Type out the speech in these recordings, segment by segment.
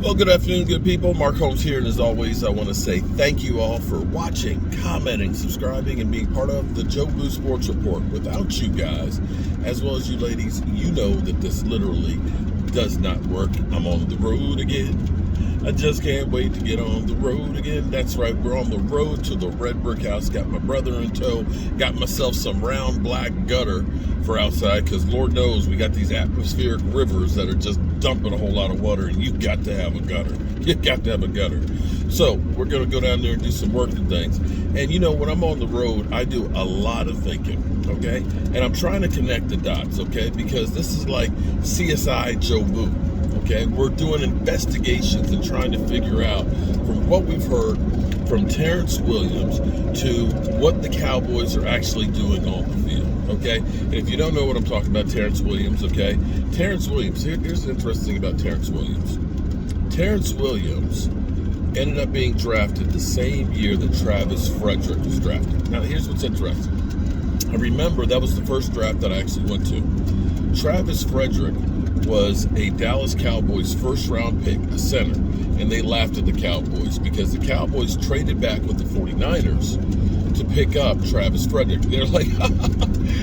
Well, good afternoon, good people. Mark Holmes here, and as always, I want to say thank you all for watching, commenting, subscribing, and being part of the Joe Blue Sports Report. Without you guys, as well as you ladies, you know that this literally does not work. I'm on the road again. I just can't wait to get on the road again. That's right, we're on the road to the Red Brick House. Got my brother in tow. Got myself some round black gutter for outside, because Lord knows we got these atmospheric rivers that are just dumping a whole lot of water, and you've got to have a gutter. You've got to have a gutter. So we're going to go down there and do some work and things. And you know, when I'm on the road, I do a lot of thinking, okay? And I'm trying to connect the dots, okay? Because this is like CSI Joe Blue. Okay, we're doing investigations and trying to figure out from what we've heard from Terrence Williams to what the Cowboys are actually doing on the field. Okay, and if you don't know what I'm talking about, Terrence Williams. Okay, Terrence Williams. Here's the interesting thing about Terrence Williams. Terrence Williams ended up being drafted the same year that Travis Frederick was drafted. Now, here's what's interesting. I remember that was the first draft that I actually went to. Travis Frederick was a Dallas Cowboys first-round pick, a center, and they laughed at the Cowboys because the Cowboys traded back with the 49ers to pick up Travis Frederick. They're like,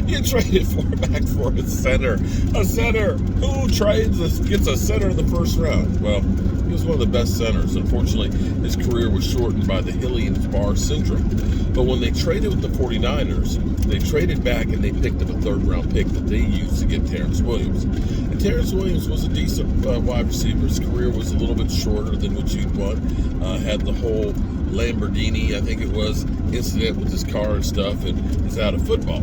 you traded back for a center. A center? Who gets a center in the first round? Well, he was one of the best centers. Unfortunately, his career was shortened by the Hillian-Barr syndrome. But when they traded with the 49ers, they traded back and they picked up a third-round pick that they used to get Terrence Williams. And Terrence Williams was a decent wide receiver. His career was a little bit shorter than what you'd want. Had the whole Lamborghini, I think it was, incident with his car and stuff, and is out of football.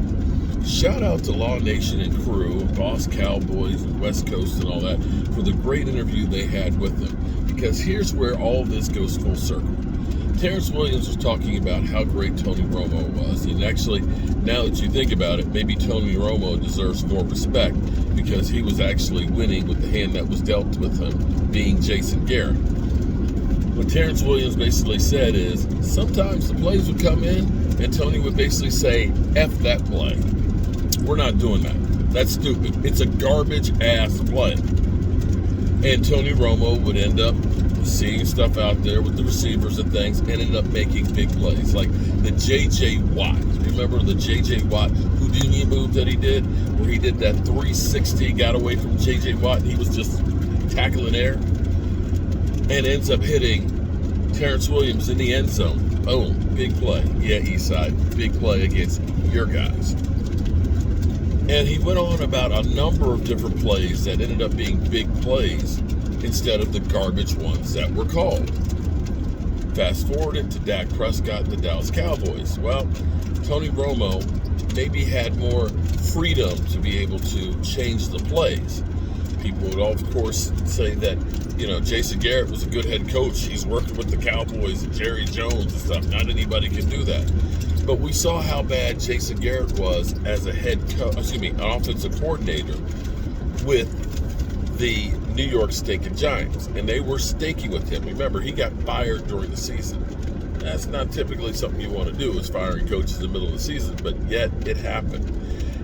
Shout out to Law Nation and crew, Boss Cowboys and West Coast and all that, for the great interview they had with them. Because here's where all this goes full circle. Terrence Williams was talking about how great Tony Romo was. And actually, now that you think about it, maybe Tony Romo deserves more respect because he was actually winning with the hand that was dealt with him, being Jason Garrett. What Terrence Williams basically said is, sometimes the plays would come in and Tony would basically say, F that play. We're not doing that. That's stupid. It's a garbage-ass play. And Tony Romo would end up seeing stuff out there with the receivers and things and ended up making big plays. Like the J.J. Watt. Remember the J.J. Watt Houdini move that he did? Where he did that 360, got away from J.J. Watt, and he was just tackling air. And ends up hitting Terrence Williams in the end zone. Boom. Big play. Yeah, Eastside. Big play against your guys. And he went on about a number of different plays that ended up being big plays instead of the garbage ones that were called. Fast forward it to Dak Prescott and the Dallas Cowboys. Well, Tony Romo maybe had more freedom to be able to change the plays. People would, of course, say that, you know, Jason Garrett was a good head coach. He's working with the Cowboys and Jerry Jones and stuff. Not anybody can do that. But we saw how bad Jason Garrett was as a an offensive coordinator with the New York stinking Giants. And they were stinky with him. Remember, he got fired during the season. That's not typically something you want to do, is firing coaches in the middle of the season, but yet it happened.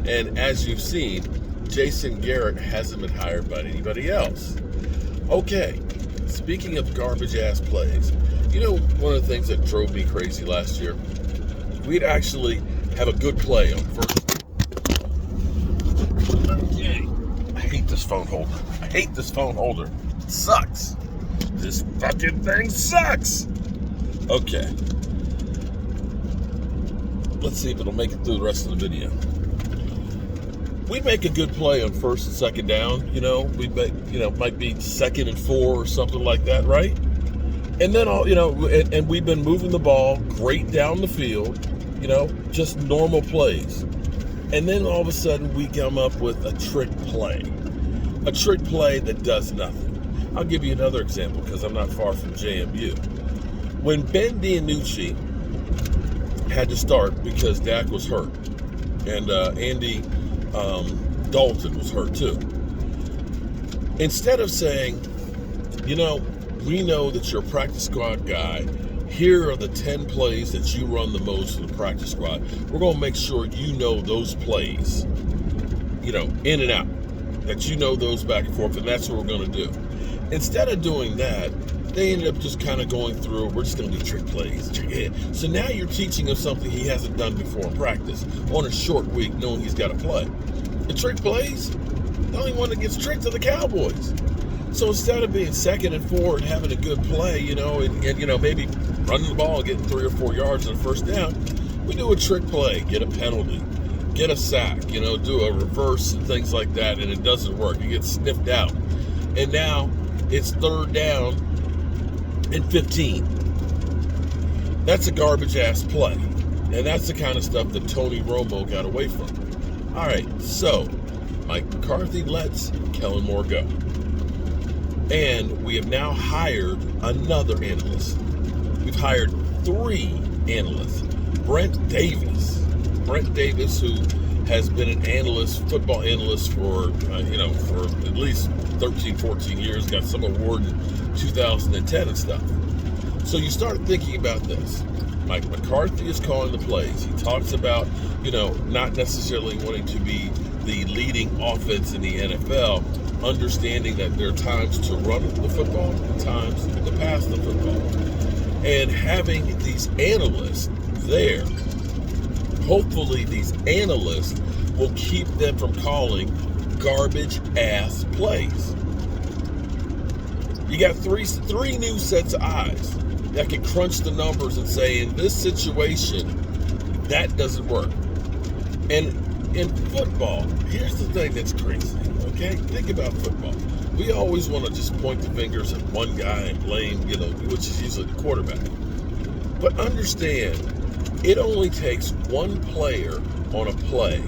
And as you've seen, Jason Garrett hasn't been hired by anybody else. Okay, speaking of garbage-ass plays, you know, one of the things that drove me crazy last year, we'd actually have a good play on first. Okay. I hate this phone holder. It sucks. This fucking thing sucks. Okay. Let's see if it'll make it through the rest of the video. We make a good play on first and second down. You know, we make, might be 2nd and 4 or something like that, right? And then, and we've been moving the ball great down the field, just normal plays. And then all of a sudden we come up with a trick play that does nothing. I'll give you another example because I'm not far from JMU. When Ben DiNucci had to start because Dak was hurt and Andy Dalton was hurt too. Instead of saying, we know that you're a practice squad guy. Here are the 10 plays that you run the most in the practice squad. We're going to make sure you know those plays, in and out, that you know those back and forth, and that's what we're going to do. Instead of doing that, they ended up just kind of going through, we're just going to do trick plays. So now you're teaching him something he hasn't done before in practice on a short week, knowing he's got to play. The trick plays, the only one that gets tricked are the Cowboys. So instead of being 2nd and 4 and having a good play, and maybe running the ball and getting 3 or 4 yards on a first down, we do a trick play, get a penalty, get a sack, do a reverse and things like that, and it doesn't work. You get sniffed out. And now it's 3rd down and 15. That's a garbage ass play. And that's the kind of stuff that Tony Romo got away from. All right, so Mike McCarthy lets Kellen Moore go. And we have now hired another analyst. We've hired 3 analysts. Brent Davis, who has been an analyst, football analyst for at least 13, 14 years, got some award in 2010 and stuff. So you start thinking about this. Mike McCarthy is calling the plays. He talks about, not necessarily wanting to be the leading offense in the NFL, understanding that there are times to run the football and times to pass the football. And having these analysts there, hopefully these analysts will keep them from calling garbage ass plays. You got three new sets of eyes that can crunch the numbers and say, in this situation, that doesn't work. And in football, here's the thing that's crazy, okay? Think about football. We always want to just point the fingers at one guy and blame, which is usually the quarterback. But understand, it only takes one player on a play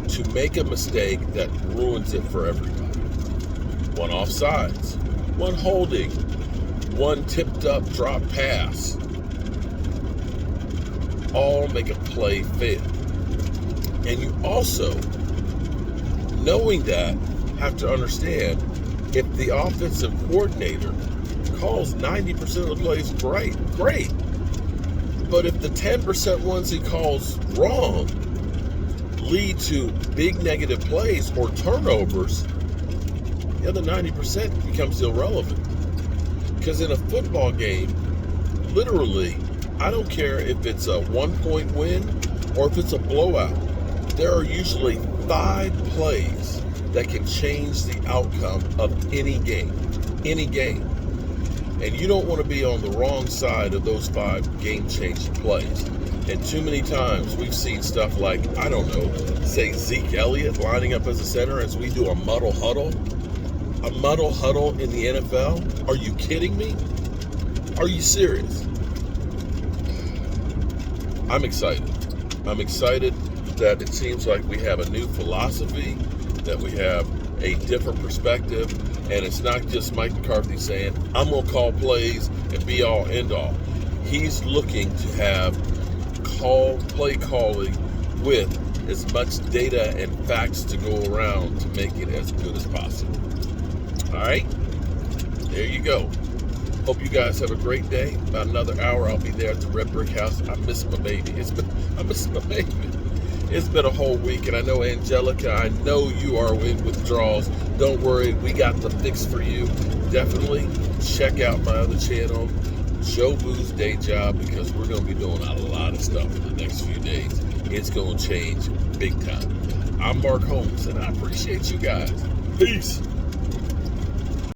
to make a mistake that ruins it for everybody. One offsides, one holding, one tipped up drop pass. All make a play fail. And you also, knowing that, have to understand, if the offensive coordinator calls 90% of the plays great. But if the 10% ones he calls wrong lead to big negative plays or turnovers, the other 90% becomes irrelevant. Because in a football game, literally, I don't care if it's a 1-point win or if it's a blowout, there are usually 5 plays that can change the outcome of any game. And you don't want to be on the wrong side of those 5 game-changing plays. And too many times we've seen stuff like, say Zeke Elliott lining up as a center as we do a muddle huddle. A muddle huddle in the NFL? Are you kidding me? Are you serious? I'm excited. I'm excited that it seems like we have a new philosophy, that we have a different perspective, and it's not just Mike McCarthy saying, I'm going to call plays and be all end all. He's looking to have play calling with as much data and facts to go around to make it as good as possible. All right, there you go. Hope you guys have a great day. About another hour, I'll be there at the Red Brick House. I miss my baby. I miss my baby. It's been a whole week, and I know, Angelica, I know you are in withdrawals. Don't worry, we got the fix for you. Definitely check out my other channel, Joe Boo's Day Job, because we're going to be doing a lot of stuff in the next few days. It's going to change big time. I'm Mark Holmes, and I appreciate you guys. Peace.